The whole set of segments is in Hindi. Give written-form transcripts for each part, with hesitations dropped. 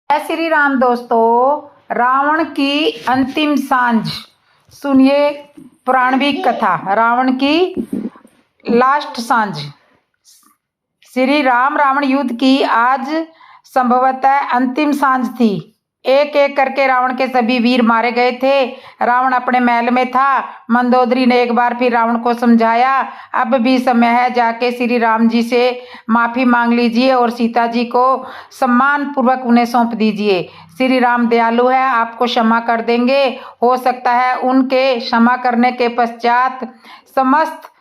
जय श्री राम दोस्तों। रावण की अंतिम सांझ सुनिए। पुराणविक कथा रावण की लास्ट सांझ। श्री राम रावण युद्ध की आज संभवतः अंतिम सांझ थी। एक एक करके रावण के सभी वीर मारे गए थे। रावण अपने महल में था। मंदोदरी ने एक बार फिर रावण को समझाया, अब भी समय है, जाके श्री राम जी से माफी मांग लीजिए और सीता जी को सम्मान पूर्वक उन्हें सौंप दीजिए। श्री राम दयालु है, आपको क्षमा कर देंगे। हो सकता है उनके क्षमा करने के पश्चात समस्त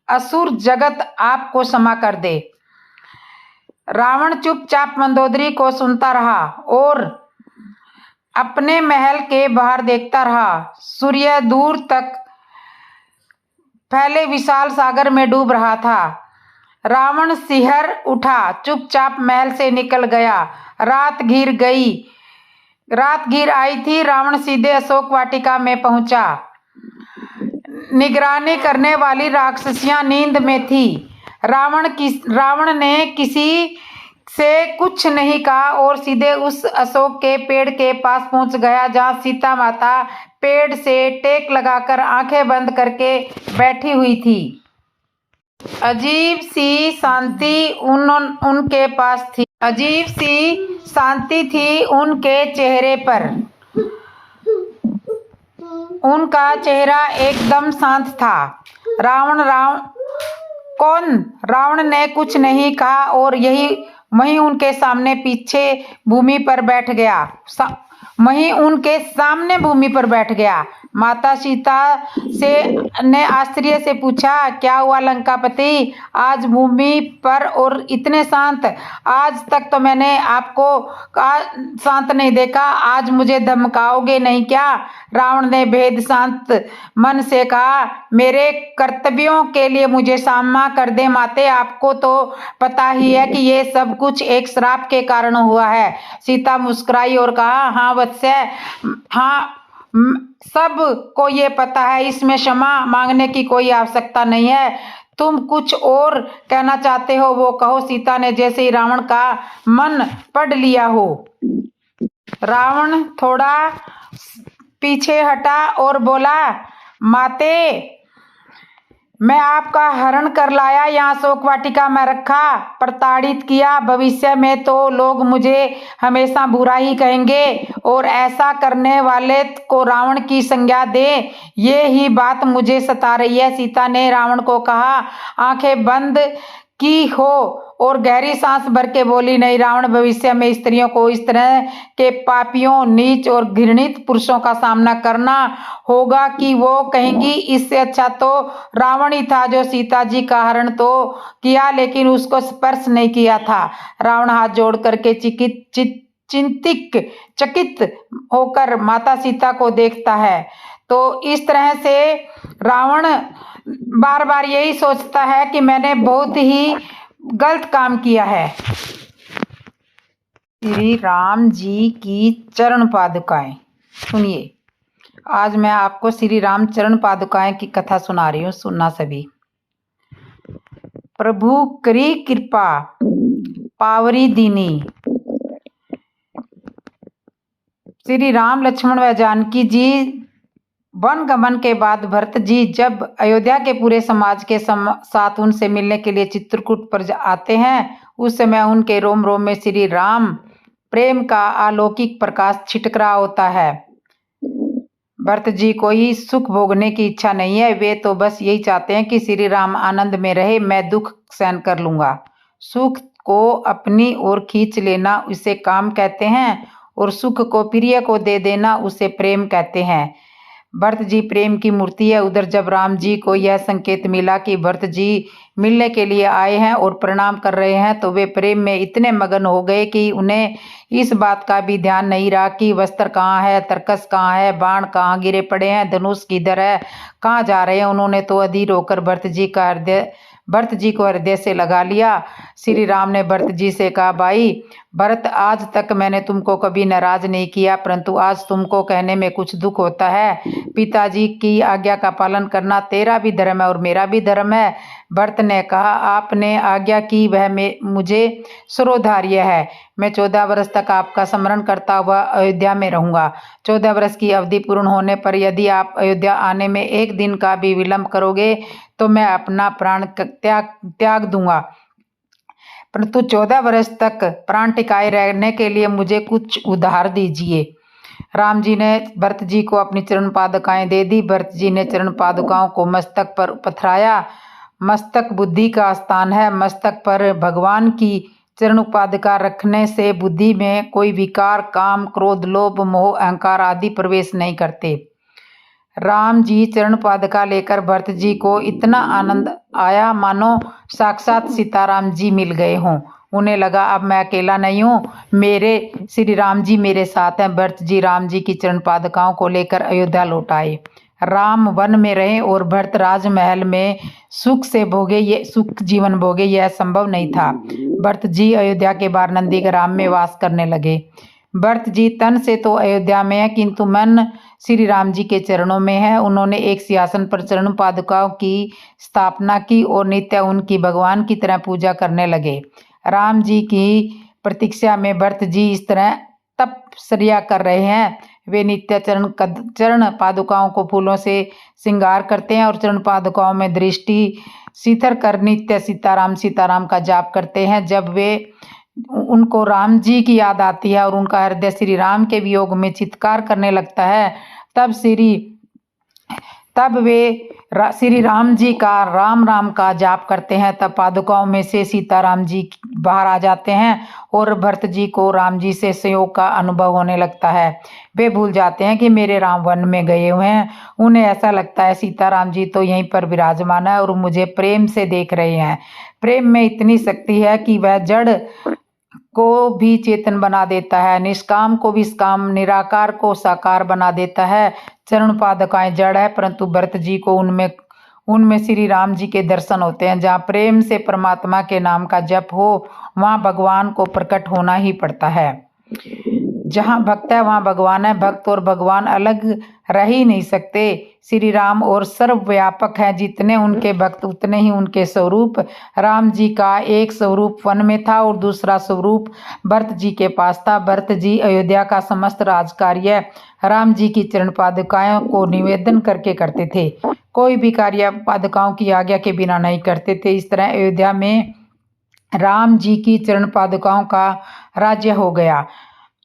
असुर जगत आपको क्षमा कर दे। रावण चुपचाप मंदोदरी को सुनता रहा और अपने महल के बाहर देखता रहा। सूर्य दूर तक फैले विशाल सागर में डूब रहा था। रावण सिहर उठा, चुपचाप महल से निकल गया। रात घिर आई थी। रावण सीधे अशोक वाटिका में पहुंचा। निगरानी करने वाली राक्षसियां नींद में थी। रावण ने किसी से कुछ नहीं कहा और सीधे उस अशोक के पेड़ के पास पहुंच गया जहां सीता माता पेड़ से टेक लगाकर आंखें बंद करके बैठी हुई थी। अजीब सी शांति उनके पास थी। अजीब सी शांति थी उनके चेहरे पर। उनका चेहरा एकदम शांत था। रावण ने कुछ नहीं कहा और वहीं उनके सामने भूमि पर बैठ गया। माता सीता ने आश्चर्य से पूछा, क्या हुआ लंकापति, आज भूमि पर और इतने शांत? आज तक तो मैंने आपको शांत नहीं देखा, आज मुझे धमकाओगे नहीं क्या? रावण ने भेद शांत मन से कहा, मेरे कर्तव्यों के लिए मुझे क्षमा कर दे माते। आपको तो पता ही है कि ये सब कुछ एक श्राप के कारण हुआ है। सीता मुस्कुराई और कहा, हाँ वत्स, हाँ सब को ये पता है, इसमें क्षमा मांगने की कोई आवश्यकता नहीं है। तुम कुछ और कहना चाहते हो वो कहो। सीता ने जैसे ही रावण का मन पढ़ लिया हो। रावण थोड़ा पीछे हटा और बोला, माते, मैं आपका हरण कर लाया, यहाँ शोक वाटिका में रखा, प्रताड़ित किया। भविष्य में तो लोग मुझे हमेशा बुरा ही कहेंगे और ऐसा करने वाले को रावण की संज्ञा दे, ये ही बात मुझे सता रही है। सीता ने रावण को कहा, आंखें बंद की हो और गहरी सांस भर के बोली, नहीं रावण, भविष्य में स्त्रियों को इस तरह के पापियों, नीच और घृणित पुरुषों का सामना करना होगा कि वो कहेंगी इससे अच्छा तो रावण ही था जो सीता जी का हरण तो किया लेकिन उसको स्पर्श नहीं किया था। रावण हाथ जोड़ करके चकित होकर माता सीता को देखता है। तो इस तरह से रावण बार बार यही सोचता है कि मैंने बहुत ही गलत काम किया है। श्री राम जी की चरण पादुकाएं सुनिए। आज मैं आपको श्री राम चरण पादुकाएं की कथा सुना रही हूँ, सुनना सभी। प्रभु करी कृपा पावरी दीनी। श्री राम, लक्ष्मण व जानकी जी वन गमन के बाद भरत जी जब अयोध्या के पूरे समाज के साथ उनसे मिलने के लिए चित्रकूट पर आते हैं, उस समय उनके रोम रोम में श्री राम प्रेम का अलौकिक प्रकाश छिटक रहा होता है। भरत जी को ही सुख भोगने की इच्छा नहीं है, वे तो बस यही चाहते हैं कि श्री राम आनंद में रहे, मैं दुख सहन कर लूंगा। सुख को अपनी ओर खींच लेना उसे काम कहते हैं और सुख को प्रिय को दे देना उसे प्रेम कहते हैं। भरत जी प्रेम की मूर्ति है। उधर जब राम जी को यह संकेत मिला कि भरत जी मिलने के लिए आए हैं और प्रणाम कर रहे हैं, तो वे प्रेम में इतने मगन हो गए कि उन्हें इस बात का भी ध्यान नहीं रहा कि वस्त्र कहाँ है, तरकस कहाँ है, बाण कहाँ गिरे पड़े हैं, धनुष किधर है, कहाँ जा रहे हैं। उन्होंने तो अधीर होकर भरत जी को हृदय से लगा लिया। श्री राम ने भरत जी से कहा, भाई भरत, आज तक मैंने तुमको कभी नाराज नहीं किया, परंतु आज तुमको कहने में कुछ दुख होता है। पिताजी की आज्ञा का पालन करना तेरा भी धर्म है और मेरा भी धर्म है। भरत ने कहा, आपने आज्ञा की, वह मुझे सुरोधार्य है। मैं 14 वर्ष तक आपका स्मरण करता हुआ अयोध्या में रहूंगा। 14 वर्ष की अवधि पूर्ण होने पर यदि आप अयोध्या आने में एक दिन का भी विलंब करोगे तो मैं अपना प्राण त्याग दूंगा, परंतु 14 वर्ष तक प्राण टिकाए रहने के लिए मुझे कुछ उधार दीजिए। राम जी ने भरत जी को अपनी चरण पादुकाएं दे दी। भरत जी ने चरण पादुकाओं को मस्तक पर पथराया। मस्तक बुद्धि का स्थान है। मस्तक पर भगवान की चरण पादुका रखने से बुद्धि में कोई विकार, काम, क्रोध, लोभ, मोह, अहंकार आदि प्रवेश नहीं करते। राम जी चरण पादुका लेकर भरत जी को इतना आनंद आया मानो साक्षात सीताराम जी मिल गए हों। उन्हें लगा अब मैं अकेला नहीं हूँ, मेरे श्री राम जी मेरे साथ हैं। भरत जी राम जी की चरण पादुकाओं को लेकर अयोध्या लौट आए। राम वन में रहे और भरत राजमहल में सुख जीवन भोगे, यह संभव नहीं था। भरत जी अयोध्या के बाहर नंदीग्राम में वास करने लगे। भरत जी तन से तो अयोध्या में है, किंतु मन श्री राम जी के चरणों में है। उन्होंने एक सिंहासन पर चरण पादुकाओं की स्थापना की और नित्य उनकी भगवान की तरह पूजा करने लगे। राम जी की प्रतीक्षा में भरत जी इस तरह तपस्या कर रहे हैं। वे नित्य चरण पादुकाओं को फूलों से श्रृंगार करते हैं और चरण पादुकाओं में दृष्टि शिथिल कर नित्य सीताराम सीताराम का जाप करते हैं। जब वे उनको राम जी की याद आती है और उनका हृदय श्री राम के वियोग में चित्कार करने लगता है, तब वे श्री राम जी का राम राम का जाप करते हैं। तब पादुकाओं में से सीताराम जी बाहर आ जाते हैं और भरत जी को राम जी से संयोग का अनुभव होने लगता है। वे भूल जाते हैं कि मेरे राम वन में गए हुए हैं। उन्हें ऐसा लगता है सीताराम जी तो यहीं पर विराजमान है और मुझे प्रेम से देख रहे हैं। प्रेम में इतनी शक्ति है कि वह जड़ को भी चेतन बना देता है, निष्काम को विष्काम, निराकार को साकार बना देता है। चरण पादुकाएं जड़ है, परंतु भरत जी को उनमें श्री राम जी के दर्शन होते हैं। जहाँ प्रेम से परमात्मा के नाम का जप हो वहाँ भगवान को प्रकट होना ही पड़ता है। जहाँ भक्त है वहाँ भगवान है। भक्त और भगवान अलग रह ही नहीं सकते। श्री राम और सर्वव्यापक है, जितने उनके भक्त उतने ही उनके स्वरूप। राम जी का एक स्वरूप वन में था और दूसरा स्वरूप भरत जी के पास था। भरत जी अयोध्या का समस्त राजकार्य राम जी की चरण पादुकाओं को निवेदन करके करते थे। कोई भी कार्य पादुकाओं की आज्ञा के बिना नहीं करते थे। इस तरह अयोध्या में राम जी की चरण पादुकाओं का राज्य हो गया।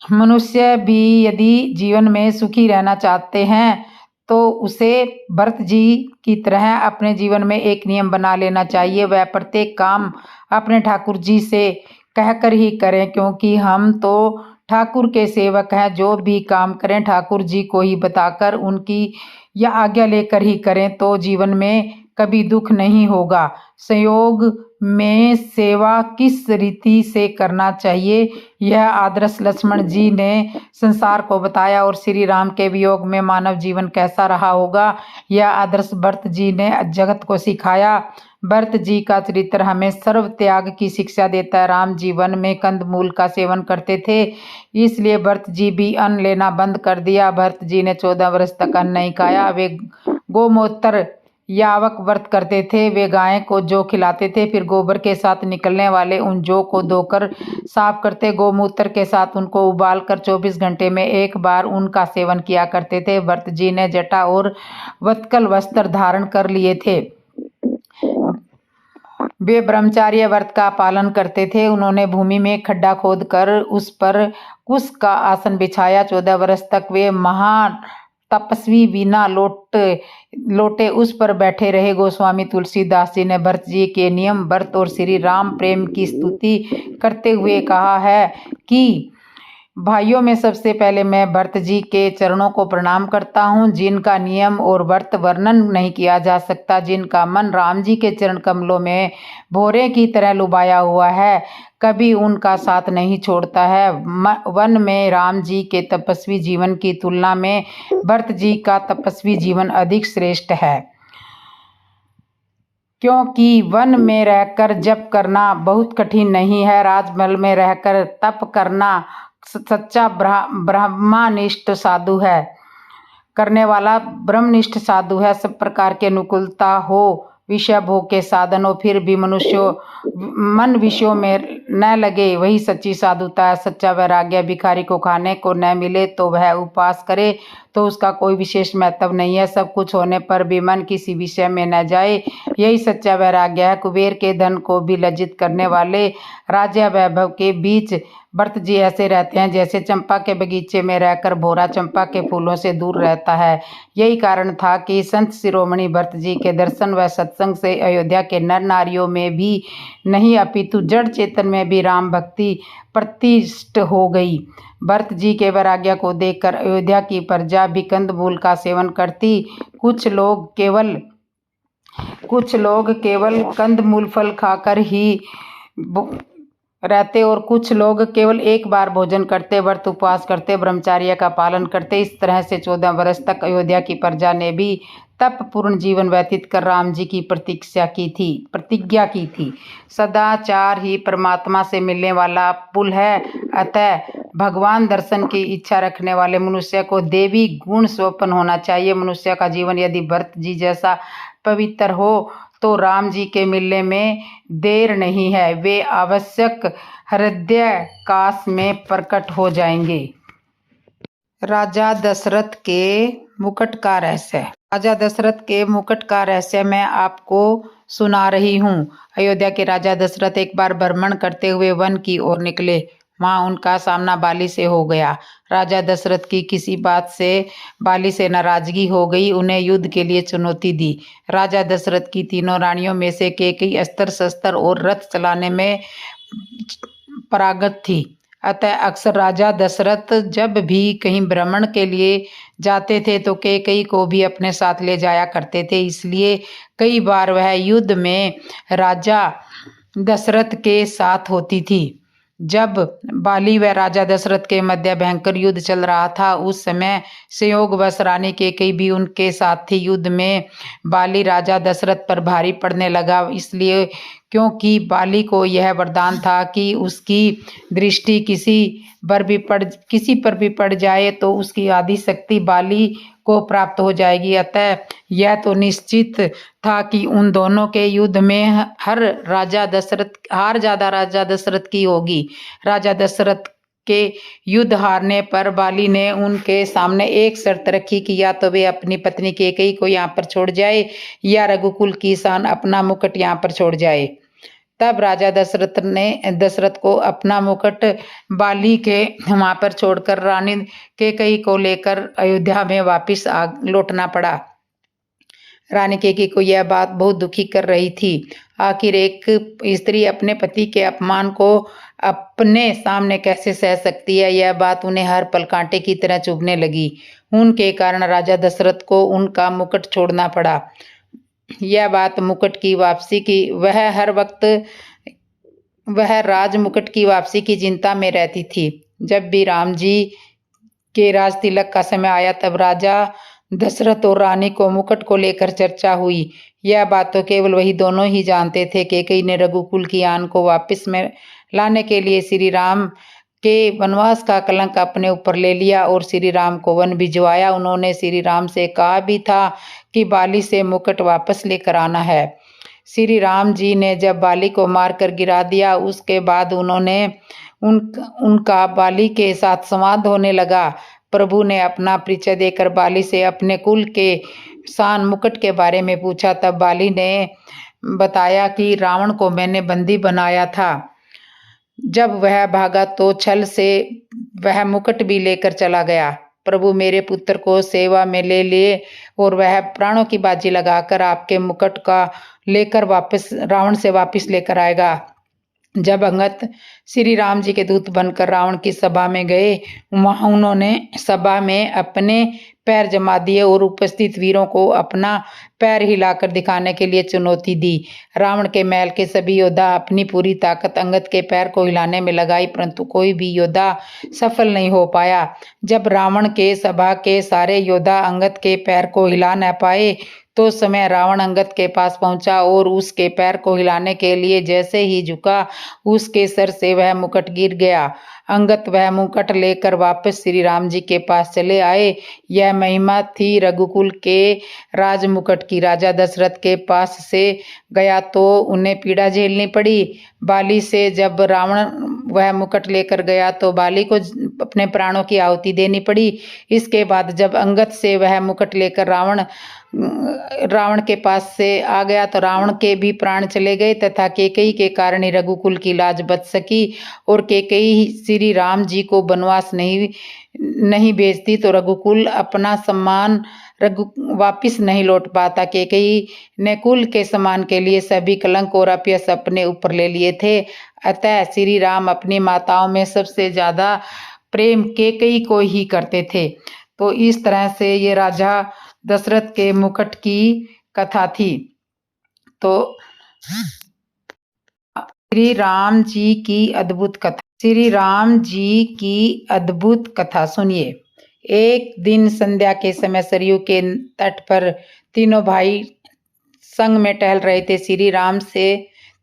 मनुष्य भी यदि जीवन में सुखी रहना चाहते हैं तो उसे भरत जी की तरह अपने जीवन में एक नियम बना लेना चाहिए। वह प्रत्येक काम अपने ठाकुर जी से कहकर ही करें, क्योंकि हम तो ठाकुर के सेवक हैं। जो भी काम करें ठाकुर जी को ही बताकर उनकी या आज्ञा लेकर ही करें तो जीवन में कभी दुख नहीं होगा। संयोग में सेवा किस रीति से करना चाहिए, यह आदर्श लक्ष्मण जी ने संसार को बताया और श्री राम के वियोग में मानव जीवन कैसा रहा होगा, यह आदर्श भरत जी ने जगत को सिखाया। भरत जी का चरित्र हमें सर्व त्याग की शिक्षा देता है। राम जीवन में कंदमूल का सेवन करते थे, इसलिए भरत जी भी अन्न लेना बंद कर दिया। भरत जी ने 14 वर्ष तक अन्न नहीं खाया। वे गोमूत्र यावक व्रत करते थे। वे गाय को जौ खिलाते थे, फिर गोबर के साथ निकलने वाले उन जौ को धोकर साफ करते, गोमूत्र के साथ उनको उबालकर 24 घंटे में एक बार उनका सेवन किया करते थे। भरत जी ने जटा और वत्कल वस्त्र धारण कर लिए थे। वे ब्रह्मचार्य व्रत का पालन करते थे। उन्होंने भूमि में खड्डा खोदकर उस पर कुश का आसन बिछाया। 14 वर्ष तक वे महान तपस्वी बिना लोटे उस पर बैठे रहे। गोस्वामी तुलसीदास जी ने भरत जी के नियम व्रत और श्री राम प्रेम की स्तुति करते हुए कहा है कि भाइयों में सबसे पहले मैं भरत जी के चरणों को प्रणाम करता हूँ, जिनका नियम और व्रत वर्णन नहीं किया जा सकता, जिनका मन राम जी के चरण कमलों में भोरे की तरह लुभाया हुआ है, कभी उनका साथ नहीं छोड़ता है। वन में राम जी के तपस्वी जीवन की तुलना में भरत जी का तपस्वी जीवन अधिक श्रेष्ठ है, क्योंकि वन में रहकर जप करना बहुत कठिन नहीं है। राजमहल में रहकर तप करना सच्चा ब्रह्मनिष्ठ साधु है, करने वाला ब्रह्मनिष्ठ साधु है। सब प्रकार की अनुकूलता हो विषय भोग के साधनों फिर भी मनुष्यों मन विषयों में न लगे, वही सच्ची साधुता है। सच्चा वैराग्य भिखारी को खाने को न मिले तो वह उपवास करे तो उसका कोई विशेष महत्व नहीं है। सब कुछ होने पर भी मन किसी विषय में न जाए, यही सच्चा वैराग्य है। कुबेर के धन को भी लज्जित करने वाले राज्य वैभव के बीच भरत जी ऐसे रहते हैं जैसे चंपा के बगीचे में रहकर भौरा चंपा के फूलों से दूर रहता है। यही कारण था कि संत शिरोमणि भरत जी के दर्शन व सत्संग से अयोध्या के नर नारियों में भी नहीं अपितु जड़ चेतन में भी राम भक्ति प्रतिष्ठ हो गई। भरत जी के वैराग्य को देखकर अयोध्या की प्रजा भी कंदमूल का सेवन करती। कुछ लोग केवल कंदमूल फल खाकर ही रहते और कुछ लोग केवल एक बार भोजन करते, व्रत उपवास करते, ब्रह्मचर्य का पालन करते। इस तरह से 14 वर्ष तक अयोध्या की प्रजा ने भी तप पूर्ण जीवन व्यतीत कर राम जी की प्रतिज्ञा की थी। सदाचार ही परमात्मा से मिलने वाला पुल है। अतः भगवान दर्शन की इच्छा रखने वाले मनुष्य को देवी गुण संपन्न होना चाहिए। मनुष्य का जीवन यदि भरत जी जैसा पवित्र हो तो राम जी के मिलने में देर नहीं है, वे आवश्यक हृदय काश में प्रकट हो जाएंगे। राजा दशरथ के मुकुट का रहस्य। राजा दशरथ के मुकुट का रहस्य मैं आपको सुना रही हूँ। अयोध्या के राजा दशरथ एक बार भ्रमण करते हुए वन की ओर निकले। वहाँ उनका सामना बाली से हो गया। राजा दशरथ की किसी बात से बाली से नाराजगी हो गई, उन्हें युद्ध के लिए चुनौती दी। राजा दशरथ की तीनों रानियों में से केकई अस्त्र शस्त्र और रथ चलाने में पारंगत थी। अतः अक्सर राजा दशरथ जब भी कहीं भ्रमण के लिए जाते थे तो केकई को भी अपने साथ ले जाया करते थे। इसलिए कई बार वह युद्ध में राजा दशरथ के साथ होती थी। जब बाली व राजा दशरथ के मध्य भयंकर युद्ध चल रहा था, उस समय संयोगवश रानी केकई भी उनके साथ थी। युद्ध में बाली राजा दशरथ पर भारी पड़ने लगा, इसलिए क्योंकि बाली को यह वरदान था कि उसकी दृष्टि किसी पर भी पड़ जाए तो उसकी आदि शक्ति बाली को प्राप्त हो जाएगी। अतः यह तो निश्चित था कि उन दोनों के युद्ध में हार ज्यादा राजा दशरथ की होगी। राजा दशरथ के युद्ध हारने पर बाली ने उनके सामने एक शर्त रखी कि या तो वे अपनी पत्नी केकई को यहाँ पर छोड़ जाए या रघुकुल की शान अपना मुकुट यहाँ पर छोड़ जाए। तब राजा दशरथ को अपना मुकुट बाली के वहाँ पर छोड़कर रानी केकई को लेकर अयोध्या में वापिस लौटना पड़ा। रानी केकई को यह बात बहुत दुखी कर रही थी। आखिर एक स्त्री अपने पति के अपमान को अपने सामने कैसे सह सकती है, यह बात उन्हें हर पल कांटे की तरह चुभने लगी। उनके कारण राजा दशरथ को उनका मुकुट छोड़ना पड़ा। यह बात मुकुट की वापसी की वह हर वक्त वह राज मुकुट की वापसी की चिंता में रहती थी। जब भी राम जी के राज तिलक का समय आया तब राजा दशरथ और रानी को मुकुट को लेकर चर्चा हुई। यह बात तो केवल वही दोनों ही जानते थे। केकई ने रघुकुल की आन को वापस में लाने के लिए श्री राम के वनवास का कलंक अपने ऊपर ले लिया और श्री राम को वन भिजवाया। उन्होंने श्री राम से कहा भी था कि बाली से मुकुट वापस लेकर आना है। श्री राम जी ने जब बाली को मारकर गिरा दिया, उसके बाद उनका बाली के साथ संवाद होने लगा। प्रभु ने अपना परिचय देकर बाली से अपने कुल के शान मुकुट के बारे में पूछा। तब बाली ने बताया कि रावण को मैंने बंदी बनाया था। जब वह भागा तो छल से वह मुकुट भी लेकर चला गया। प्रभु मेरे पुत्र को सेवा में ले लिए और वह प्राणों की बाजी लगाकर आपके मुकुट का लेकर वापस रावण से वापस लेकर आएगा। जब अंगद श्री राम जी के दूत बनकर रावण की सभा में गए, वहां उन्होंने सभा में अपने पैर जमा दिए और उपस्थित वीरों को अपना पैर हिलाकर दिखाने के लिए चुनौती दी। रावण के महल के सभी योद्धा अपनी पूरी ताकत अंगद के पैर को हिलाने में लगाई, परंतु कोई भी योद्धा सफल नहीं हो पाया। जब रावण के सभा के सारे योद्धा अंगद के पैर को हिला न पाए तो समय रावण अंगद के पास पहुंचा और उसके पैर को हिलाने के लिए जैसे ही झुका, उसके सर से वह मुकुट गिर गया। अंगद वह मुकुट लेकर वापस श्री राम जी के पास चले आए। यह महिमा थी रघुकुल के राज मुकुट की। राजा दशरथ के पास से गया तो उन्हें पीड़ा झेलनी पड़ी। बाली से जब रावण वह मुकुट लेकर गया तो बाली को अपने प्राणों की आहुति देनी पड़ी। इसके बाद जब अंगद से वह मुकुट लेकर रावण के पास से आ गया तो रावण के भी प्राण चले गए तथा कैकेयी के कारण ही रघुकुल की लाज बच सकी। और कैकेयी श्री राम जी को वनवास नहीं भेजती तो रघुकुल अपना सम्मान वापिस नहीं लौट पाता। कैकेयी ने कुल के सम्मान के लिए सभी कलंक और अपयश अपने ऊपर ले लिए थे। अतः श्री राम अपनी माताओं में सबसे ज्यादा प्रेम कैकेयी को ही करते थे। तो इस तरह से ये राजा दशरथ के मुकुट की कथा थी। तो श्री राम जी की अद्भुत कथा। श्री राम जी की अद्भुत कथा सुनिए। एक दिन संध्या के समय सरयू के तट पर तीनों भाई संग में टहल रहे थे।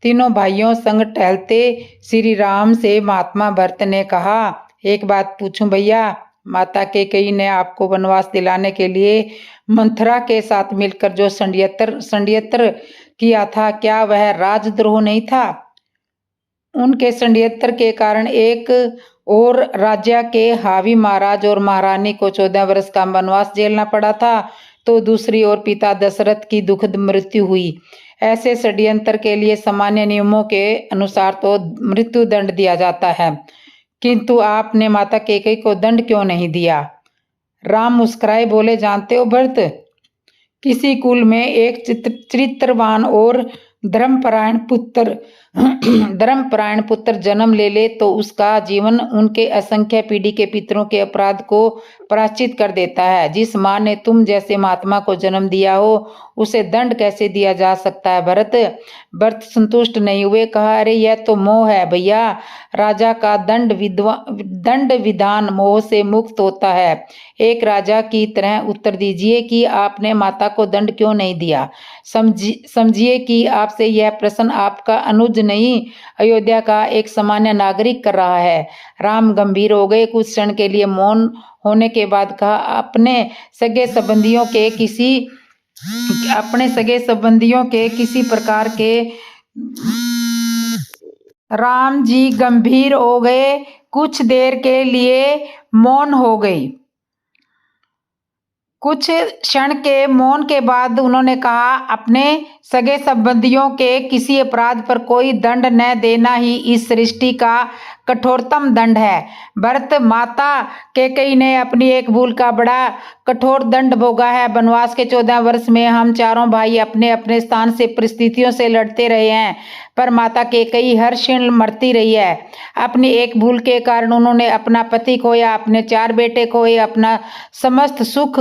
तीनों भाइयों संग टहलते श्री राम से महात्मा भरत ने कहा, एक बात पूछूं भैया, माता कैकेयी ने आपको वनवास दिलाने के लिए मंथरा के साथ मिलकर जो षड्यंत्र किया था, क्या वह राजद्रोह नहीं था? उनके षड्यंत्र के कारण एक और राज्य के हावी महाराज और महारानी को 14 वर्ष का वनवास झेलना पड़ा था, तो दूसरी ओर पिता दशरथ की दुखद मृत्यु हुई। ऐसे षड्यंत्र के लिए सामान्य नियमों के अनुसार तो मृत्यु दंड दिया जाता है, किंतु आपने माता कैकेयी को दंड क्यों नहीं दिया? राम मुस्कुराए बोले, जानते हो भरत, किसी कुल में एक चरित्रवान और धर्मपरायण पुत्र जन्म ले तो उसका जीवन उनके असंख्य पीढ़ी के पितरों के अपराध को प्रायश्चित कर देता है। जिस माँ ने तुम जैसे महात्मा को जन्म दिया हो उसे दंड कैसे दिया जा सकता है? भरत संतुष्ट नहीं हुए, कहा, अरे यह तो मोह है भैया। राजा का दंड विधान मोह से मुक्त होता है। एक राजा की तरह उत्तर दीजिए कि आपने माता को दंड क्यों नहीं दिया। समझिए कि आपसे यह प्रश्न आपका अनुज नहीं, अयोध्या का एक सामान्य नागरिक कर रहा है। राम गंभीर हो गए। कुछ क्षण के लिए मौन होने के बाद कहा, अपने सगे संबंधियों के किसी प्रकार के राम जी गंभीर हो गए। कुछ देर के लिए मौन हो गई। कुछ क्षण के मौन के बाद उन्होंने कहा, अपने सगे संबंधियों के किसी अपराध पर कोई दंड न देना ही इस सृष्टि का कठोरतम दंड है। भरत, माता कैकेयी ने अपनी एक भूल का बड़ा कठोर दंड भोगा है। वनवास के 14 वर्ष में हम चारों भाई अपने अपने स्थान से परिस्थितियों से लड़ते रहे हैं, पर माता कैकेयी हर क्षण मरती रही है। अपनी एक भूल के कारण उन्होंने अपना पति खोया, अपने 4 बेटे खोए, अपना समस्त सुख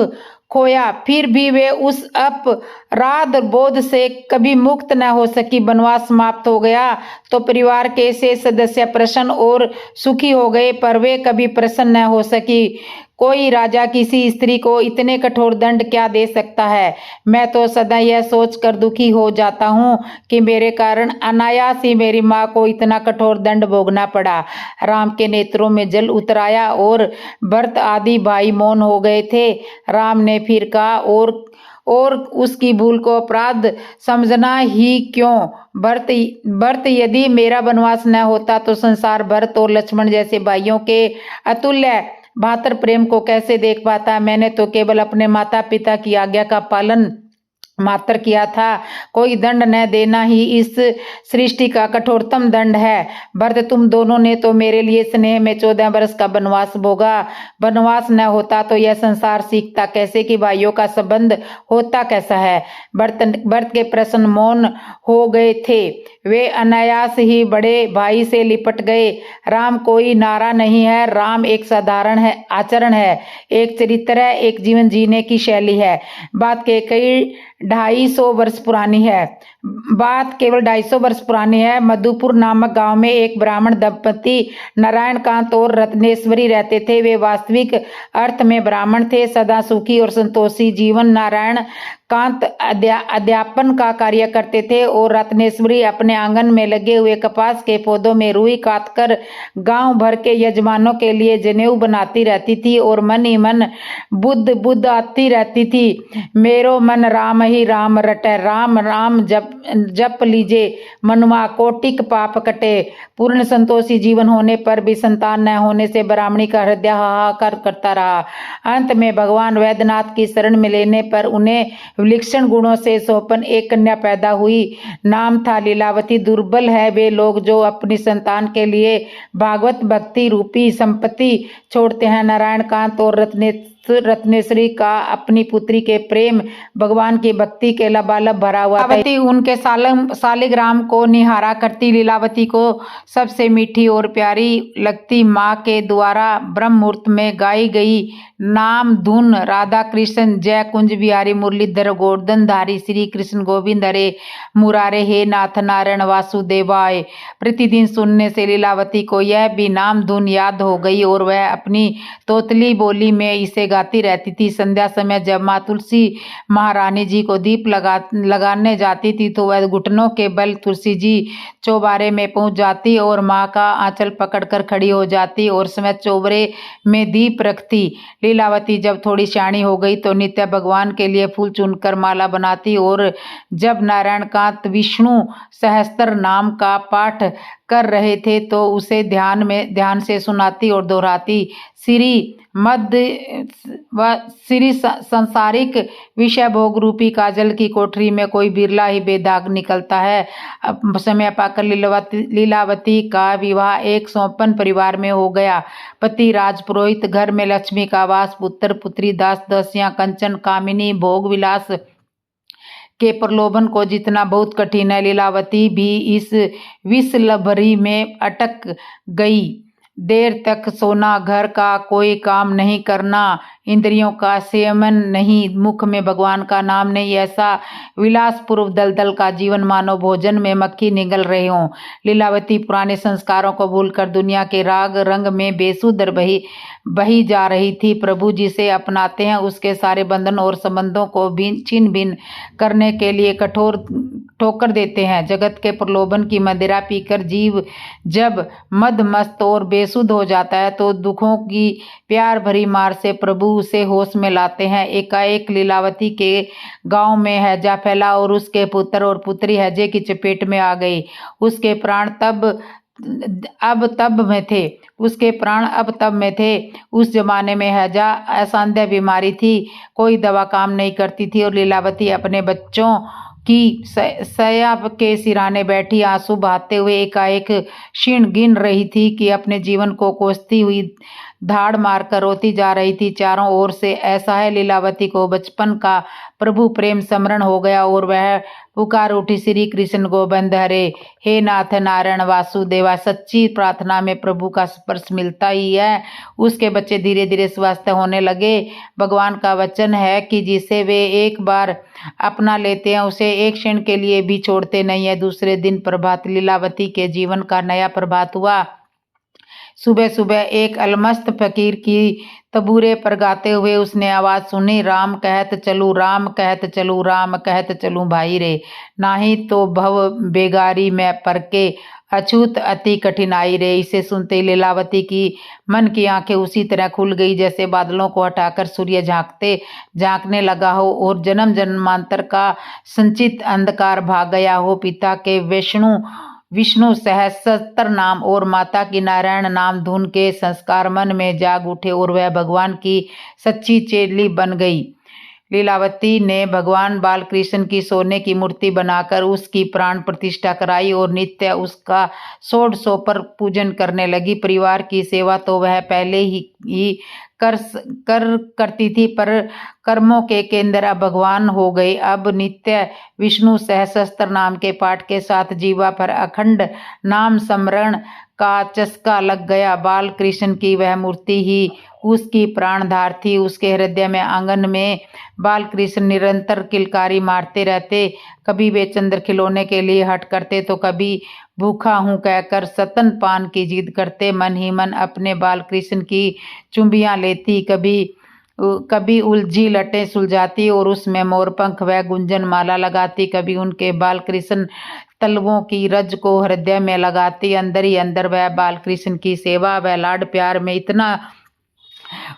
खोया, फिर भी वे उस अपराध बोध से कभी मुक्त न हो सकी। वनवास समाप्त हो गया तो परिवार के से सदस्य प्रसन्न और सुखी हो गए, पर वे कभी प्रसन्न न हो सकी। कोई राजा किसी स्त्री को इतने कठोर दंड क्या दे सकता है? मैं तो सदा यह सोचकर दुखी हो जाता हूँ कि मेरे कारण अनायास ही मेरी माँ को इतना कठोर दंड भोगना पड़ा। राम के नेत्रों में जल उतर आया और भरत आदि भाई मौन हो गए थे। राम ने फिर कहा, और उसकी भूल को अपराध समझना ही क्यों? भरत, यदि मेरा वनवास न होता तो संसार भरत और लक्ष्मण जैसे भाइयों के अतुल्य भातर प्रेम को कैसे देख पाता? मैंने तो केवल अपने माता पिता की आज्ञा का पालन मात्र किया था। कोई दंड न देना ही इस सृष्टि का कठोरतम दंड है। भरत, तुम दोनों ने तो मेरे लिए स्नेह में 14 वर्ष का वनवास भोगा। वनवास न होता तो यह संसार सीखता कैसे कि भाइयों का संबंध होता कैसा है? भरत के प्रश्न मौन हो गए थे। वे अनायास ही बड़े भाई से लिपट गए। राम कोई नारा नहीं है, राम एक साधारण है आचरण है, एक चरित्र है, एक जीवन जीने की शैली है। बात के कई 250 वर्ष पुरानी है। बात केवल 250 वर्ष पुरानी है। मधुपुर नामक गांव में एक ब्राह्मण दंपति नारायणकांत और रत्नेश्वरी रहते थे। वे वास्तविक अर्थ में ब्राह्मण थे। सदा सुखी और संतोषी जीवन नारायण कांत अध्यापन का कार्य करते थे और रत्नेश्वरी अपने आंगन में लगे हुए कपास के पौधों में रुई काटकर गांव भर के यजमानों के लिए जनेऊ बनाती रहती थी और मन ही मन बुद्ध बुद्ध आती रहती थी। मेरो मन राम ही राम रटे, राम राम जप लीजे, मनुआ कोटिक पाप कटे। पूर्ण संतोषी जीवन होने पर भी संतान न होने से ब्राह्मणी का हृदय हाहाकार करता रहा। अंत में भगवान वैद्यनाथ की शरण में लेने पर उन्हें विलक्षण गुणों से संपन्न एक कन्या पैदा हुई। नाम था लीलावती। दुर्बल है वे लोग जो अपनी संतान के लिए भागवत भक्ति रूपी संपत्ति छोड़ते हैं। नारायण कांत और रत्नेश्वरी का अपनी पुत्री के प्रेम भगवान की भक्ति के लबालब भरा हुआ था। लीलावती उनके सालिग्राम को निहारा करती। लीलावती को सबसे मीठी और प्यारी लगती माँ के द्वारा ब्रह्म मुहूर्त में गाई गई नाम धुन राधा कृष्ण जय कुंज बिहारी मुरलीधर गोवर्धन धारी श्री कृष्ण गोविंद हरे मुरारे हे नाथ नारायण वासुदेवाय प्रतिदिन सुनने से लीलावती को यह भी नाम धुन याद हो गई और वह अपनी तोतली बोली में इसे गाती रहती थी। संध्या समय जब माँ तुलसी महारानी जी को दीप लगाने जाती थी तो वह घुटनों के बल तुलसी जी चौबारे में पहुंच जाती और माँ का आंचल पकड़कर खड़ी हो जाती और समय चौबरे में दीप रखती। लीलावती जब थोड़ी शाणी हो गई तो नित्य भगवान के लिए फूल चुनकर माला बनाती और जब नारायण कांत विष्णु सहस्त्र नाम का पाठ कर रहे थे तो उसे ध्यान से सुनाती और दोहराती। श्री संसारिक विषय भोग रूपी काजल की कोठरी में कोई बिरला ही बेदाग निकलता है। समय पाकर लीलावती का विवाह एक संपन्न परिवार में हो गया। पति राजपुरोहित, घर में लक्ष्मी का वास, पुत्र पुत्री दास दासियां कंचन कामिनी भोग विलास के प्रलोभन को जितना बहुत कठिन है। लीलावती भी इस विषलभरी में अटक गई। देर तक सोना, घर का कोई काम नहीं करना, इंद्रियों का संयमन नहीं, मुख में भगवान का नाम नहीं, ऐसा विलासपूर्व दलदल का जीवन मानो भोजन में मक्खी निगल रहे हों। लीलावती पुराने संस्कारों को भूलकर दुनिया के राग रंग में बेसुध बही जा रही थी। प्रभु जिसे अपनाते हैं उसके सारे बंधन और संबंधों को छिन्न भिन्न करने के लिए कठोर ठोकर देते हैं। जगत के प्रलोभन की मदिरा पीकर जीव जब मदमस्त और बेसुध हो जाता है तो दुखों की प्यार भरी मार से प्रभु उसे होश में लाते हैं। एकाएक लीलावती के गांव में हैजा फैला और उसके पुत्र और पुत्री हैजे की चपेट में आ गई। उसके प्राण अब तब में थे। उस जमाने में हैजा असाध्य बीमारी थी, कोई दवा काम नहीं करती थी और लीलावती अपने बच्चों की सया के सिराने बैठी आंसू बहाते हुए एकाएक क्षीण गिन रही थी कि अपने जीवन को कोसती हुई धाड़ मारकर रोती जा रही थी। चारों ओर से ऐसा है लीलावती को बचपन का प्रभु प्रेम स्मरण हो गया और वह पुकार उठी, श्री कृष्ण गोविंद हरे, हे नाथ नारायण वासुदेवा। सच्ची प्रार्थना में प्रभु का स्पर्श मिलता ही है। उसके बच्चे धीरे धीरे स्वस्थ होने लगे। भगवान का वचन है कि जिसे वे एक बार अपना लेते हैं उसे एक क्षण के लिए भी छोड़ते नहीं है। दूसरे दिन प्रभात लीलावती के जीवन का नया प्रभात हुआ। सुबह सुबह एक अलमस्त फकीर की तबूरे पर गाते हुए उसने आवाज सुनी, राम कहत चलू, राम कहत चलू, राम कहत चलू भाई रे, नाही तो भव बेगारी में पर के अछूत अति कठिनाई रे। इसे सुनते लीलावती की मन की आंखें उसी तरह खुल गई जैसे बादलों को हटाकर सूर्य झांकने लगा हो और जन्म जन्मांतर का संचित अंधकार भाग गया हो। पिता के विष्णु सहस्त्र नाम और माता की नारायण नाम धुन के संस्कार मन में जाग उठे और वह भगवान की सच्ची चेली बन गई। लीलावती ने भगवान बाल कृष्ण की सोने की मूर्ति बनाकर उसकी प्राण प्रतिष्ठा कराई और नित्य उसका षोडशोपचार पूजन करने लगी। परिवार की सेवा तो वह पहले ही करती थी, पर कर्मों के केंद्र अब भगवान हो गए। अब नित्य विष्णु सहस्त्र नाम के पाठ के साथ जीवा पर अखंड नाम स्मरण का चस्का लग गया। बाल कृष्ण की वह मूर्ति ही उसकी प्राणधार थी। उसके हृदय में आंगन में बाल कृष्ण निरंतर किलकारी मारते रहते। कभी वे चंद्र खिलौने के लिए हट करते तो कभी भूखा हूँ कहकर सतन पान की जिद करते। मन ही मन अपने बाल कृष्ण की चुंबियाँ लेती। कभी कभी उलझी लटें सुलझाती और उसमें मोरपंख व गुंजन माला लगाती, कभी उनके बाल कृष्ण तलवों की रज को हृदय में लगाती। अंदर ही अंदर वह बाल कृष्ण की सेवा व लाड प्यार में इतना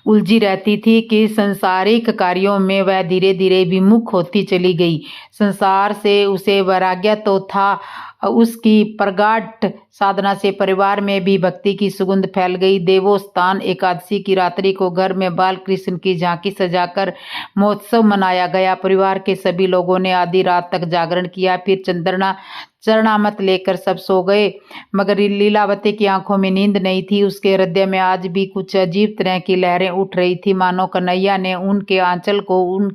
उलझी रहती थी कि संसारिक कार्यों में वह धीरे धीरे विमुख होती चली गई। संसार से उसे वैराग्य तो था, उसकी प्रगाढ़ साधना से परिवार में भी भक्ति की सुगंध फैल गई। देवोत्थान एकादशी की रात्रि को घर में बाल कृष्ण की झांकी सजाकर महोत्सव मनाया गया। परिवार के सभी लोगों ने आधी रात तक जागरण किया। फिर चरणामत लेकर सब सो गए, मगर लीलावती की आंखों में नींद नहीं थी। उसके हृदय में आज भी कुछ अजीब तरह की लहरें उठ रही थी, मानो कन्हैया ने उनके आंचल को उन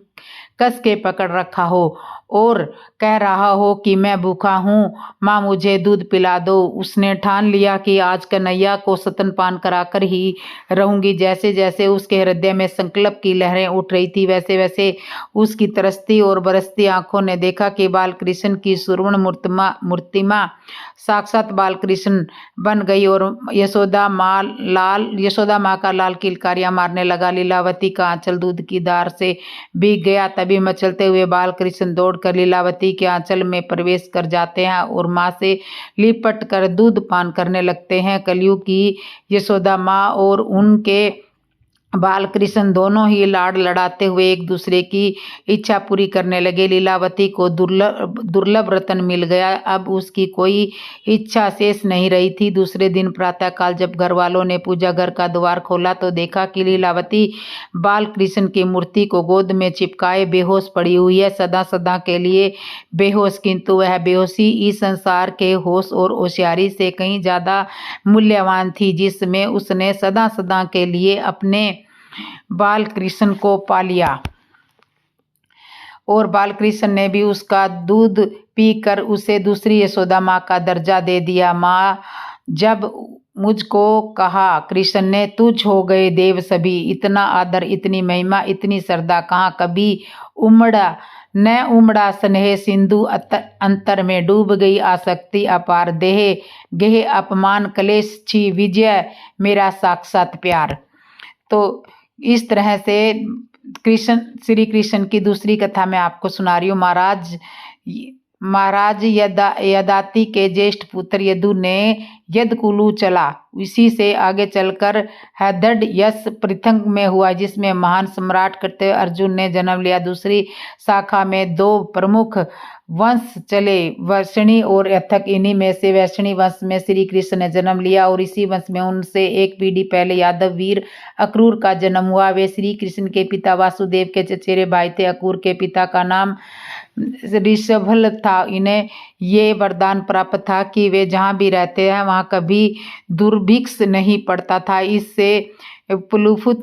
कस के पकड़ रखा हो और कह रहा हो कि मैं भूखा हूँ, माँ मुझे दूध पिला दो। उसने ठान लिया कि आज कन्हैया को स्तनपान कराकर ही रहूंगी। जैसे जैसे उसके हृदय में संकल्प की लहरें उठ रही थी, वैसे वैसे उसकी तरसती और बरसती आंखों ने देखा कि बाल कृष्ण की सुवर्ण मूर्तिमा साक्षात बाल कृष्ण बन गई और यशोदा माँ का लाल किलकारियां मारने लगा। लीलावती का आंचल दूध की धार से भीग गया। तभी मचलते हुए बाल कृष्ण दौड़कर लीलावती के आंचल में प्रवेश कर जाते हैं और माँ से लिपट कर दूध पान करने लगते हैं। कलयुग की यशोदा माँ और उनके बाल कृष्ण दोनों ही लाड़ लड़ाते हुए एक दूसरे की इच्छा पूरी करने लगे। लीलावती को दुर्लभ रतन मिल गया, अब उसकी कोई इच्छा शेष नहीं रही थी। दूसरे दिन प्रातःकाल जब घर वालों ने पूजा घर का द्वार खोला तो देखा कि लीलावती बाल कृष्ण की मूर्ति को गोद में चिपकाए बेहोश पड़ी हुई है, सदा सदा के लिए बेहोश। किंतु वह बेहोशी इस संसार के होश और होशियारी से कहीं ज्यादा मूल्यवान थी, जिसमें उसने सदा सदा के लिए अपने बाल कृष्ण को पा लिया और बाल कृष्ण ने भी उसका दूध पीकर उसे दूसरी यशोदा माँ का दर्जा दे दिया। माँ जब मुझको कहा कृष्ण ने, तुझ हो गए देव सभी, इतना आदर, इतनी महिमा, इतनी श्रद्धा कहाँ कभी उमड़ा स्नेह सिंधु अंतर में डूब गई आसक्ति अपार, देह गेह अपमान कलेश छी विजय मेरा साक्षात प्यार। तो इस तरह से श्री कृष्ण की दूसरी कथा मैं आपको सुना रही हूँ। महाराज यदाति के ज्येष्ठ पुत्र यदु ने यदकुलु चला, इसी से आगे चलकर हैदड यश पृथंग में हुआ, जिसमें महान सम्राट कृत्य अर्जुन ने जन्म लिया। दूसरी शाखा में दो प्रमुख वंश चले, वैष्णी और यथक। इन्हीं में से वैष्णी वंश में श्री कृष्ण ने जन्म लिया और इसी वंश में उनसे एक पीढ़ी पहले यादव वीर अक्रूर का जन्म हुआ। वे श्री कृष्ण के पिता वासुदेव के चचेरे भाई थे। अक्रूर के पिता का नाम ऋषभल था। इन्हें ये वरदान प्राप्त था कि वे जहाँ भी रहते हैं वहाँ कभी दुर्भिक्ष नहीं पड़ता था। इससे पुलुफुत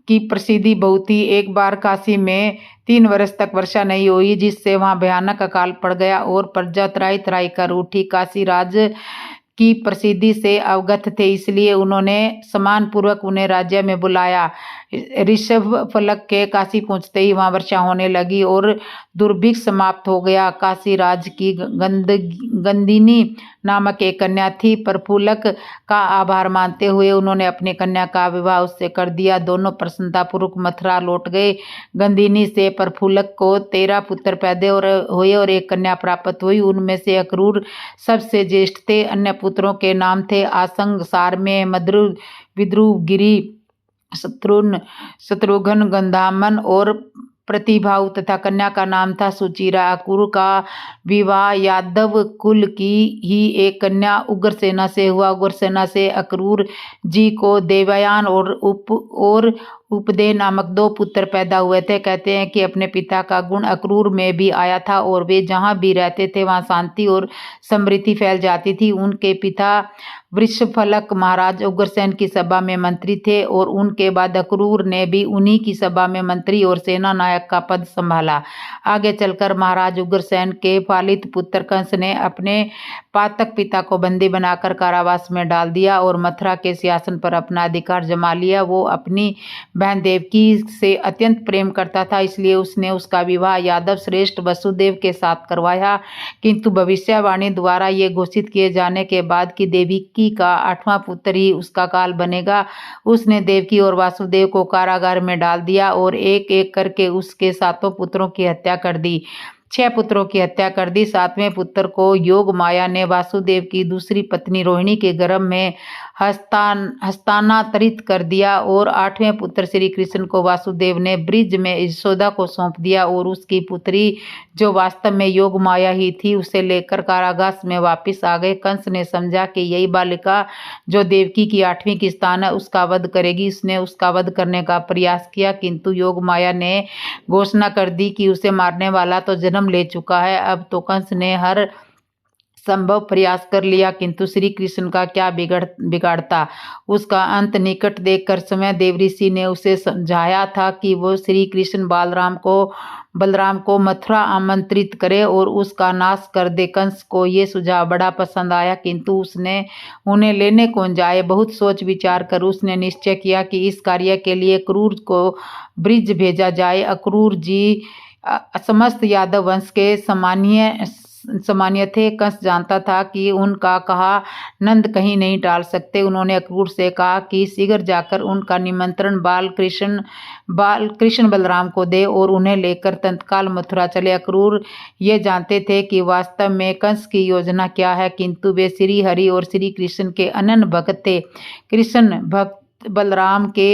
की प्रसिद्धि बहुत थी। एक बार काशी में 3 वर्ष तक वर्षा नहीं हुई, जिससे वहाँ भयानक अकाल पड़ गया और प्रजा त्राही त्राही कर उठी। काशी राज की प्रसिद्धि से अवगत थे, इसलिए उन्होंने सम्मान पूर्वक उन्हें राज्य में बुलाया। ऋषभ फलक के काशी पहुंचते ही वहां वर्षा होने लगी और दुर्भिक्ष समाप्त हो गया। काशी राज की गंदिनी नामक एक कन्या थी। प्रफुल्लक का आभार मानते हुए उन्होंने अपनी कन्या का विवाह उससे कर दिया। दोनों प्रसन्नतापूर्वक मथुरा लौट गए। गंदिनी से प्रफुल्लक को 13 पुत्र पैदा हुए और एक कन्या प्राप्त हुई। उनमें से अक्रूर सबसे ज्येष्ठ थे। अन्य पुत्रों के नाम थे आसंग, सारमेय, मद्रु, विद्रुव, गिरि, शत्रुघ्न, गंधामन और प्रतिभाऊ तथा कन्या का नाम था सुचिरा। अक्रूर का विवाह यादव कुल की ही एक कन्या उग्रसेना से हुआ। उग्रसेना से अक्रूर जी को देवयान और उपदेय नामक 2 पुत्र पैदा हुए थे। कहते हैं कि अपने पिता का गुण अक्रूर में भी आया था और वे जहाँ भी रहते थे वहाँ शांति और समृद्धि फैल जाती थी। उनके पिता वृषफलक महाराज उग्रसेन की सभा में मंत्री थे और उनके बाद अक्रूर ने भी उन्हीं की सभा में मंत्री और सेना नायक का पद संभाला। आगे चलकर महाराज उग्रसेन के पालित पुत्र कंस ने अपने पातक पिता को बंदी बनाकर कारावास में डाल दिया और मथुरा के सिंहासन पर अपना अधिकार जमा लिया। वो अपनी बहन देवकी से अत्यंत प्रेम करता था, इसलिए उसने उसका विवाह यादव श्रेष्ठ वसुदेव के साथ करवाया। किंतु भविष्यवाणी द्वारा ये घोषित किए जाने के बाद कि देवकी देवकी का 8वां पुत्र ही उसका काल बनेगा। उसने देवकी और वासुदेव को कारागार में डाल दिया और एक एक करके उसके 7 पुत्रों की हत्या कर दी। 6 पुत्रों की हत्या कर दी। 7वें पुत्र को योग माया ने वासुदेव की दूसरी पत्नी रोहिणी के गर्भ में हस्तांतरित कर दिया और 8वें पुत्र श्री कृष्ण को वासुदेव ने ब्रिज में यशोदा को सौंप दिया और उसकी पुत्री जो वास्तव में योग माया ही थी उसे लेकर कारागार में वापस आ गए। कंस ने समझा कि यही बालिका जो देवकी की 8वीं की स्थान है उसका वध करेगी। उसने उसका वध करने का प्रयास किया किंतु योग माया ने घोषणा कर दी कि उसे मारने वाला तो जन्म ले चुका है। अब तो कंस ने हर संभव प्रयास कर लिया किंतु श्री कृष्ण का क्या बिगाड़ता। उसका अंत निकट देखकर समय देव ऋषि ने उसे समझाया था कि वो श्री कृष्ण बलराम को मथुरा आमंत्रित करे और उसका नाश कर दे। कंस को ये सुझाव बड़ा पसंद आया किंतु उसने उन्हें लेने कौन जाए। बहुत सोच विचार कर उसने निश्चय किया कि इस कार्य के लिए अक्रूर को ब्रिज भेजा जाए। अक्रूर जी समस्त यादव वंश के सामान्य थे। कंस जानता था कि उनका कहा नंद कहीं नहीं टाल सकते। उन्होंने अक्रूर से कहा कि शीघ्र जाकर उनका निमंत्रण बाल कृष्ण बलराम को दे और उन्हें लेकर तत्काल मथुरा चले। अक्रूर ये जानते थे कि वास्तव में कंस की योजना क्या है किंतु वे श्री हरि और श्री कृष्ण के अनन्य भक्त थे। कृष्ण भक्त बलराम के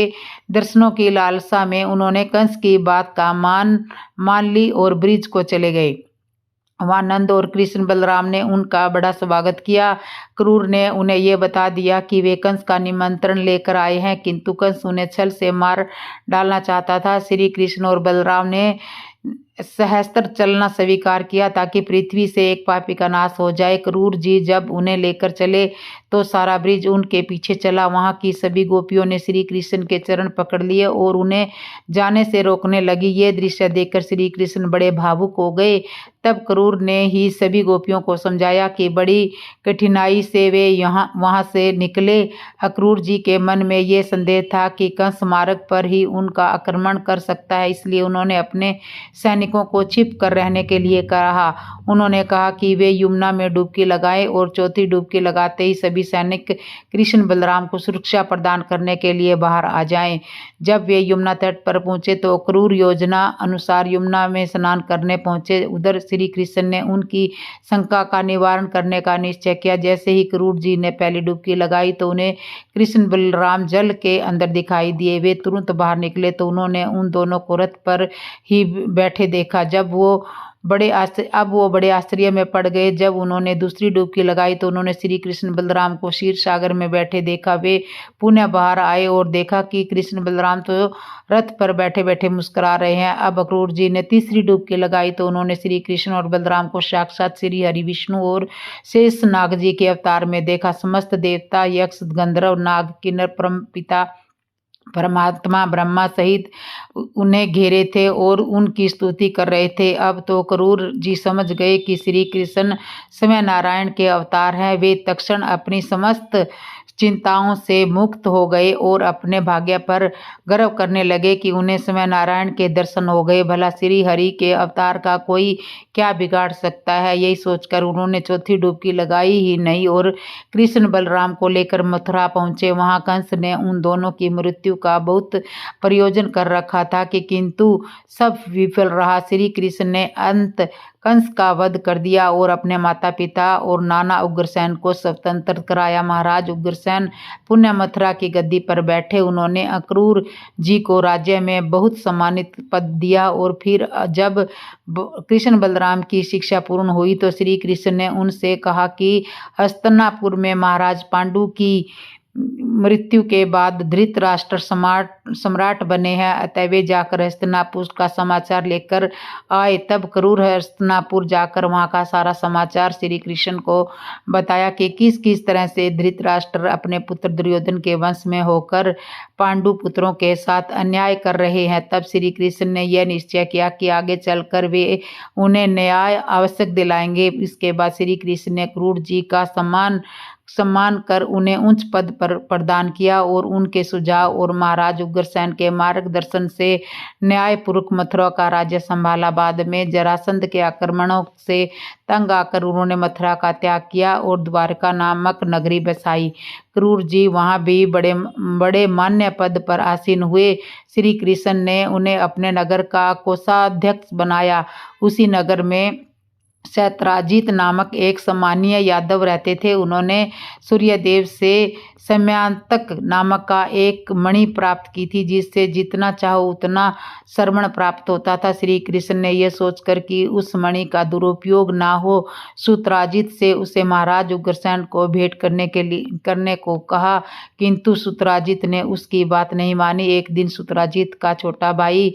दर्शनों की लालसा में उन्होंने कंस की बात का मान ली और ब्रिज को चले गए। वहाँ नंद और कृष्ण बलराम ने उनका बड़ा स्वागत किया। क्रूर ने उन्हें यह बता दिया कि वे कंस का निमंत्रण लेकर आए हैं किंतु कंस उन्हें छल से मार डालना चाहता था। श्री कृष्ण और बलराम ने सहस्त्र चलना स्वीकार किया ताकि पृथ्वी से एक पापी का नाश हो जाए। क्रूर जी जब उन्हें लेकर चले तो सारा ब्रिज उनके पीछे चला। वहां की सभी गोपियों ने श्री कृष्ण के चरण पकड़ लिए और उन्हें जाने से रोकने लगी। ये दृश्य देखकर श्री कृष्ण बड़े भावुक हो गए। तब क्रूर ने ही सभी गोपियों को समझाया कि बड़ी कठिनाई से वे वहां से निकले। अक्रूर जी के मन में ये संदेह था कि कंस मार्ग पर ही उनका आक्रमण कर सकता है, इसलिए उन्होंने अपने सैनिकों को छिप कर रहने के लिए कहा। उन्होंने कहा कि वे यमुना में डुबकी लगाएं और चौथी डुबकी लगाते ही सभी सैनिक कृष्ण बलराम को सुरक्षा प्रदान करने के लिए बाहर आ जाएं। जब वे यमुना तट पर पहुंचे तो क्रूर योजना अनुसार यमुना में स्नान करने पहुंचे। उधर श्री कृष्ण ने उनकी शंका का निवारण करने का निश्चय किया। जैसे ही क्रूर जी ने पहली डुबकी लगाई तो उन्हें कृष्ण बलराम जल के अंदर दिखाई दिए। वे तुरंत बाहर निकले तो उन्होंने उन दोनों को रथ पर ही बैठे देखा। अब वो बड़े आश्चर्य में पड़ गए। जब उन्होंने दूसरी डुबकी लगाई तो उन्होंने श्री कृष्ण बलराम को क्षीर सागर में बैठे देखा। वे पुनः बाहर आए और देखा कि कृष्ण बलराम तो रथ पर बैठे बैठे मुस्कुरा रहे हैं। अब अक्रूर जी ने तीसरी डुबकी लगाई तो उन्होंने श्री कृष्ण और बलराम को साक्षात श्री हरि विष्णु और शेष नाग जी के अवतार में देखा। समस्त देवता यक्ष गंधर्व नाग किन्नर परम पिता परमात्मा ब्रह्मा सहित उन्हें घेरे थे और उनकी स्तुति कर रहे थे। अब तो क्रूर जी समझ गए कि श्री कृष्ण स्वयं नारायण के अवतार हैं। वे तत्क्षण अपनी समस्त चिंताओं से मुक्त हो गए और अपने भाग्य पर गर्व करने लगे कि उन्हें स्वयं नारायण के दर्शन हो गए। भला श्री हरि के अवतार का कोई क्या बिगाड़ सकता है। यही सोचकर उन्होंने चौथी डुबकी लगाई ही नहीं और कृष्ण बलराम को लेकर मथुरा पहुंचे। वहां कंस ने उन दोनों की मृत्यु का बहुत प्रयोजन कर रखा था कि किंतु सब विफल रहा। श्री कृष्ण ने अंत कंस का वध कर दिया और अपने माता पिता और नाना उग्रसेन को स्वतंत्र कराया। महाराज उग्रसेन पुनः मथुरा की गद्दी पर बैठे। उन्होंने अक्रूर जी को राज्य में बहुत सम्मानित पद दिया और फिर जब कृष्ण बलराम की शिक्षा पूर्ण हुई तो श्री कृष्ण ने उनसे कहा कि हस्तिनापुर में महाराज पांडु की मृत्यु के बाद धृतराष्ट्र सम्राट बने हैं, अतः वे जाकर हस्तिनापुर का समाचार लेकर आए। तब क्रूर हस्तिनापुर जाकर वहां का सारा समाचार श्री कृष्ण को बताया कि किस किस तरह से धृतराष्ट्र अपने पुत्र दुर्योधन के वंश में होकर पांडु पुत्रों के साथ अन्याय कर रहे हैं। तब श्री कृष्ण ने यह निश्चय किया कि आगे चलकर वे उन्हें न्याय आवश्यक दिलाएंगे। इसके बाद श्री कृष्ण ने क्रूर जी का सम्मान कर उन्हें उच्च पद पर प्रदान किया और उनके सुझाव और महाराज उग्रसेन के मार्गदर्शन से न्यायपूर्वक मथुरा का राज्य संभाला। बाद में जरासंध के आक्रमणों से तंग आकर उन्होंने मथुरा का त्याग किया और द्वारका नामक नगरी बसाई। क्रूर जी वहाँ भी बड़े बड़े मान्य पद पर आसीन हुए। श्री कृष्ण ने उन्हें अपने नगर का कोषाध्यक्ष बनाया। उसी नगर में सत्यराजीत नामक एक सम्मानीय यादव रहते थे। उन्होंने सूर्यदेव से समयांतक नामक का एक मणि प्राप्त की थी, जिससे जितना चाहो उतना श्रवण प्राप्त होता था। श्री कृष्ण ने यह सोचकर कि उस मणि का दुरुपयोग ना हो, सत्यराजीत से उसे महाराज उग्रसेन को भेंट करने को कहा, किंतु सत्यराजीत ने उसकी बात नहीं मानी। एक दिन सत्यराजीत का छोटा भाई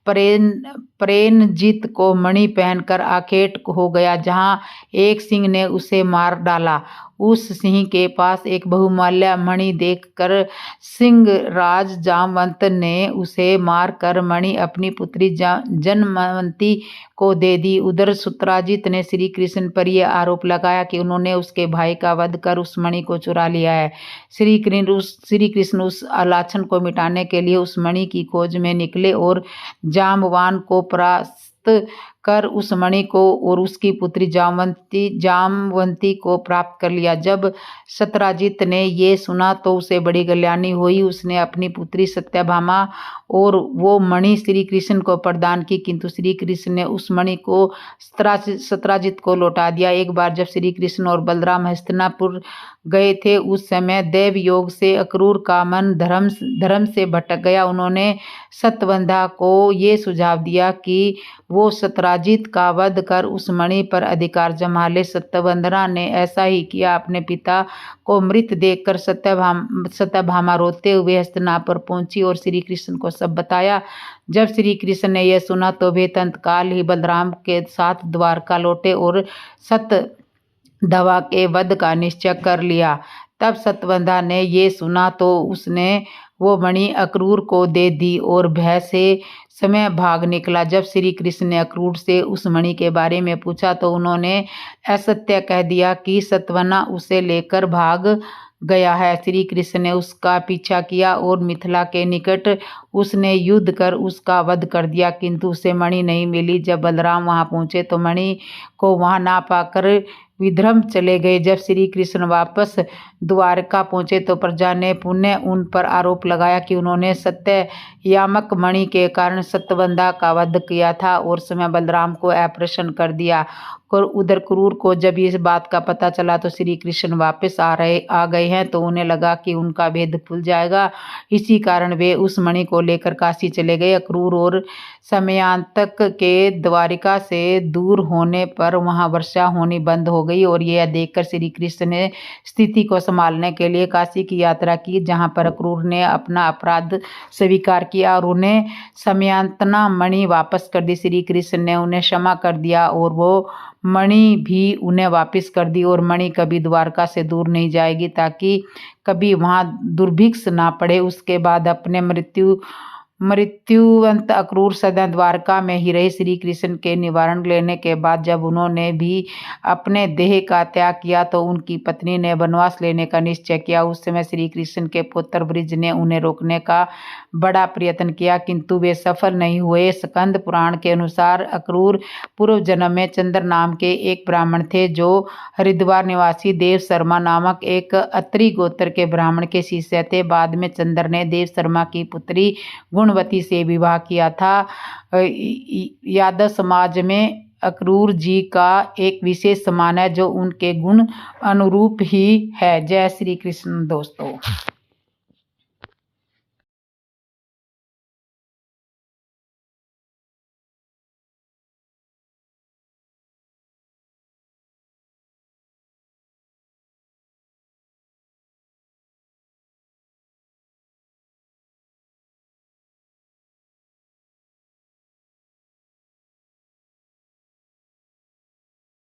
प्रेनजीत को मणि पहनकर आखेट हो गया, जहां एक सिंह ने उसे मार डाला। उस सिंह के पास एक बहुमूल्य मणि देखकर सिंहराज जामवंत ने उसे मारकर मणि अपनी पुत्री जनमवंती को दे दी। उधर सत्यराजीत ने श्री कृष्ण पर यह आरोप लगाया कि उन्होंने उसके भाई का वध कर उस मणि को चुरा लिया है। श्री कृष्ण उस आलाचन को मिटाने के लिए उस मणि की खोज में निकले और जामवान को परास्त कर उस मणि को और उसकी पुत्री जामवंती को प्राप्त कर लिया। जब सत्यराजीत ने ये सुना तो उसे बड़ी कल्याणी हुई। उसने अपनी पुत्री सत्यभामा और वो मणि श्री कृष्ण को प्रदान की, किंतु श्री कृष्ण ने उस मणि को सत्यराजीत को लौटा दिया। एक बार जब श्री कृष्ण और बलराम हस्तिनापुर गए थे, उस समय देव योग से अक्रूर का मन धर्म से भटक गया। उन्होंने सत्यवंधा को ये सुझाव दिया कि वो सत्यराजीत का वध कर उस मणि पर अधिकार जमा ले। सत्यवंधना ने ऐसा ही किया। अपने पिता को मृत देखकर सत्यभामा रोते हुए हस्तिनापुर पहुंची और श्री कृष्ण को सब बताया। जब श्री कृष्ण ने यह सुना तो वे तत्काल ही बलराम के साथ द्वारका लौटे और सत्यधवा के वध का निश्चय कर लिया। तब सत्यवंधा ने ये सुना तो उसने वो मणि अक्रूर को दे दी और भय से समय भाग निकला। जब श्री कृष्ण ने अक्रूर से उस मणि के बारे में पूछा तो उन्होंने असत्य कह दिया कि सत्यवंधा उसे लेकर भाग गया है। श्री कृष्ण ने उसका पीछा किया और मिथिला के निकट उसने युद्ध कर उसका वध कर दिया, किंतु उसे मणि नहीं मिली। जब बलराम वहां पहुंचे तो मणि को वहां ना पाकर विध्रम चले गए। जब श्री कृष्ण वापस द्वारका पहुंचे तो प्रजा ने पुनः उन पर आरोप लगाया कि उन्होंने सत्ययामक मणि के कारण सत्यवंधा का वध किया था और समय बलराम को अप्रसन्न कर दिया। और उधर क्रूर को जब इस बात का पता चला तो श्री कृष्ण वापस आ गए हैं, तो उन्हें लगा कि उनका भेद खुल जाएगा। इसी कारण वे उस मणि को लेकर काशी चले गए। क्रूर और समयांतक के द्वारिका से दूर होने पर वहां वर्षा होनी बंद हो गई और यह देखकर श्री कृष्ण ने स्थिति को संभालने के लिए काशी की यात्रा की, जहां पर क्रूर ने अपना अपराध स्वीकार किया और उन्हें समयांतना मणि वापस कर दी। श्री कृष्ण ने उन्हें क्षमा कर दिया और वो मणि भी उन्हें वापस कर दी और मणि कभी द्वारका से दूर नहीं जाएगी, ताकि कभी वहां दुर्भिक्ष ना पड़े। उसके बाद अपने मृत्युवंत अक्रूर सदा द्वारका में ही रहे। श्री कृष्ण के निवारण लेने के बाद जब उन्होंने भी अपने देह का त्याग किया तो उनकी पत्नी ने वनवास लेने का निश्चय किया। उस समय श्री कृष्ण के पुत्र ब्रिज ने उन्हें रोकने का बड़ा प्रयत्न किया, किंतु वे सफल नहीं हुए। स्कंद पुराण के अनुसार अक्रूर पूर्व जन्म में चंद्र नाम के एक ब्राह्मण थे, जो हरिद्वार निवासी देव शर्मा नामक एक अत्रि गोत्र के ब्राह्मण के शिष्य थे। बाद में चंद्र ने देव शर्मा की पुत्री गुणवती से विवाह किया था। यादव समाज में अक्रूर जी का एक विशेष सम्मान है, जो उनके गुण अनुरूप ही है। जय श्री कृष्ण दोस्तों।